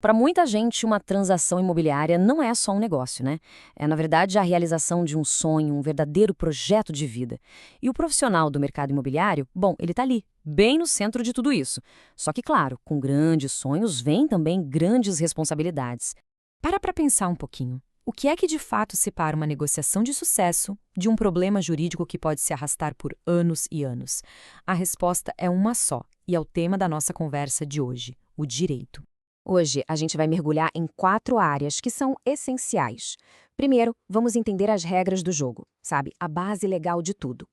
Para muita gente, uma transação imobiliária não é só um negócio, né? É, na verdade, a realização de um sonho, um verdadeiro projeto de vida. E o profissional do mercado imobiliário, bom, ele está ali, bem no centro de tudo isso. Só que, claro, com grandes sonhos vêm também grandes responsabilidades. Para pensar um pouquinho. O que é que de fato separa uma negociação de sucesso de um problema jurídico que pode se arrastar por anos e anos? A resposta é uma só, e é o tema da nossa conversa de hoje: o direito. Hoje, a gente vai mergulhar em 4 áreas que são essenciais. Primeiro, vamos entender as regras do jogo, sabe? A base legal de tudo.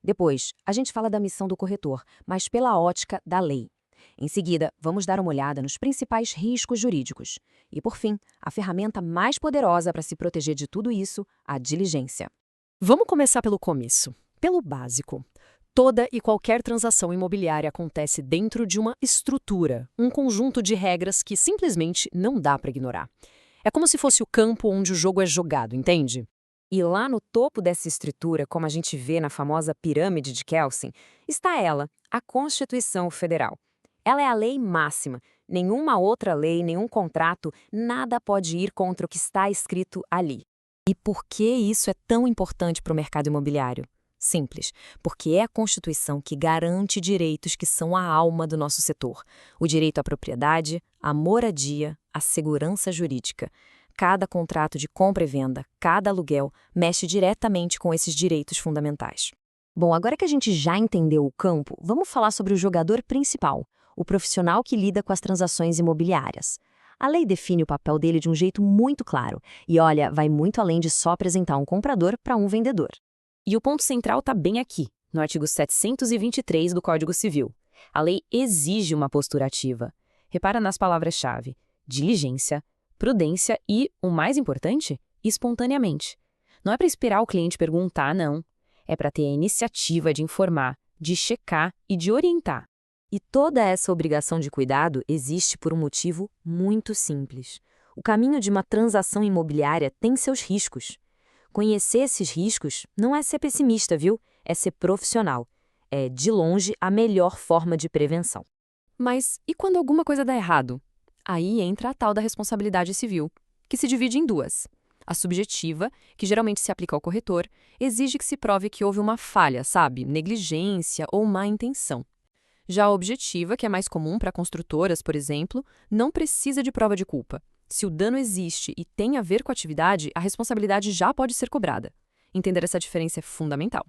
Depois, a gente fala da missão do corretor, mas pela ótica da lei. Em seguida, vamos dar uma olhada nos principais riscos jurídicos. E, por fim, a ferramenta mais poderosa para se proteger de tudo isso, a diligência. Vamos começar pelo começo, pelo básico. Toda e qualquer transação imobiliária acontece dentro de uma estrutura, um conjunto de regras que simplesmente não dá para ignorar. É como se fosse o campo onde o jogo é jogado, entende? E lá no topo dessa estrutura, como a gente vê na famosa pirâmide de Kelsen, está ela, a Constituição Federal. Ela é a lei máxima. Nenhuma outra lei, nenhum contrato, nada pode ir contra o que está escrito ali. E por que isso é tão importante para o mercado imobiliário? Simples, porque é a Constituição que garante direitos que são a alma do nosso setor. O direito à propriedade, à moradia, à segurança jurídica. Cada contrato de compra e venda, cada aluguel, mexe diretamente com esses direitos fundamentais. Bom, agora que a gente já entendeu o campo, vamos falar sobre o jogador principal, o profissional que lida com as transações imobiliárias. A lei define o papel dele de um jeito muito claro e, olha, vai muito além de só apresentar um comprador para um vendedor. E o ponto central está bem aqui, no artigo 723 do Código Civil. A lei exige uma postura ativa. Repara nas palavras-chave: diligência, prudência e, o mais importante, espontaneamente. Não é para esperar o cliente perguntar, não. É para ter a iniciativa de informar, de checar e de orientar. E toda essa obrigação de cuidado existe por um motivo muito simples. O caminho de uma transação imobiliária tem seus riscos. Conhecer esses riscos não é ser pessimista, viu? É ser profissional. É, de longe, a melhor forma de prevenção. Mas e quando alguma coisa dá errado? Aí entra a tal da responsabilidade civil, que se divide em duas. A subjetiva, que geralmente se aplica ao corretor, exige que se prove que houve uma falha, sabe? Negligência ou má intenção. Já a objetiva, que é mais comum para construtoras, por exemplo, não precisa de prova de culpa. Se o dano existe e tem a ver com a atividade, a responsabilidade já pode ser cobrada. Entender essa diferença é fundamental.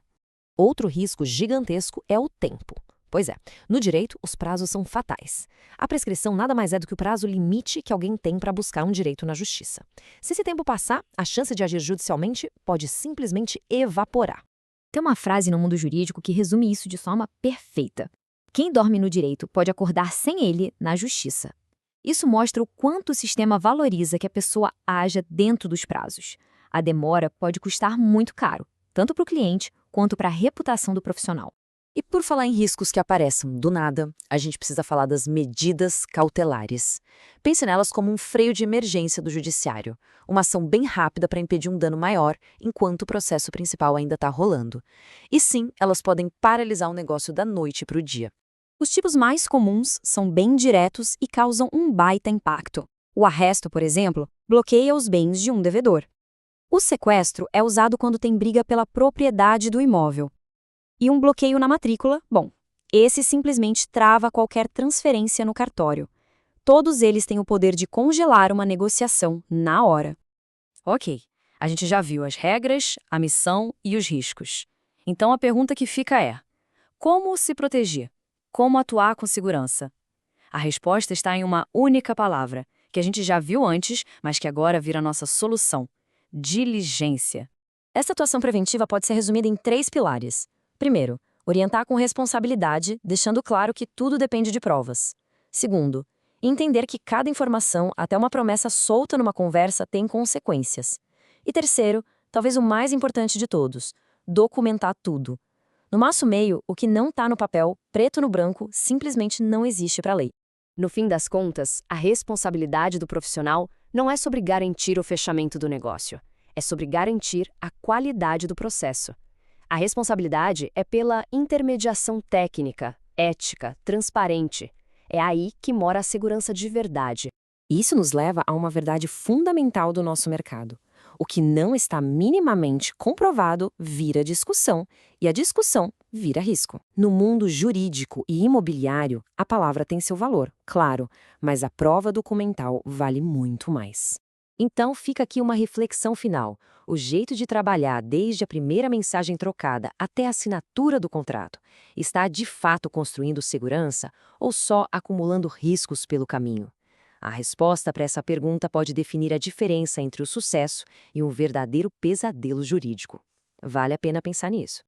Outro risco gigantesco é o tempo. Pois é, no direito, os prazos são fatais. A prescrição nada mais é do que o prazo limite que alguém tem para buscar um direito na justiça. Se esse tempo passar, a chance de agir judicialmente pode simplesmente evaporar. Tem uma frase no mundo jurídico que resume isso de forma perfeita. Quem dorme no direito pode acordar sem ele na justiça. Isso mostra o quanto o sistema valoriza que a pessoa haja dentro dos prazos. A demora pode custar muito caro, tanto para o cliente quanto para a reputação do profissional. E por falar em riscos que aparecem do nada, a gente precisa falar das medidas cautelares. Pense nelas como um freio de emergência do judiciário, uma ação bem rápida para impedir um dano maior enquanto o processo principal ainda está rolando. E sim, elas podem paralisar o negócio da noite para o dia. Os tipos mais comuns são bem diretos e causam um baita impacto. O arresto, por exemplo, bloqueia os bens de um devedor. O sequestro é usado quando tem briga pela propriedade do imóvel. E um bloqueio na matrícula, bom, esse simplesmente trava qualquer transferência no cartório. Todos eles têm o poder de congelar uma negociação na hora. Ok, a gente já viu as regras, a missão e os riscos. Então a pergunta que fica é: como se proteger? Como atuar com segurança? A resposta está em uma única palavra, que a gente já viu antes, mas que agora vira nossa solução: diligência. Essa atuação preventiva pode ser resumida em 3 pilares. Primeiro, orientar com responsabilidade, deixando claro que tudo depende de provas. Segundo, entender que cada informação, até uma promessa solta numa conversa, tem consequências. E terceiro, talvez o mais importante de todos, documentar tudo. No nosso meio, o que não está no papel, preto no branco, simplesmente não existe para a lei. No fim das contas, a responsabilidade do profissional não é sobre garantir o fechamento do negócio, é sobre garantir a qualidade do processo. A responsabilidade é pela intermediação técnica, ética, transparente. É aí que mora a segurança de verdade. Isso nos leva a uma verdade fundamental do nosso mercado. O que não está minimamente comprovado vira discussão, e a discussão vira risco. No mundo jurídico e imobiliário, a palavra tem seu valor, claro, mas a prova documental vale muito mais. Então fica aqui uma reflexão final. O jeito de trabalhar desde a primeira mensagem trocada até a assinatura do contrato está de fato construindo segurança ou só acumulando riscos pelo caminho? A resposta para essa pergunta pode definir a diferença entre o sucesso e um verdadeiro pesadelo jurídico. Vale a pena pensar nisso.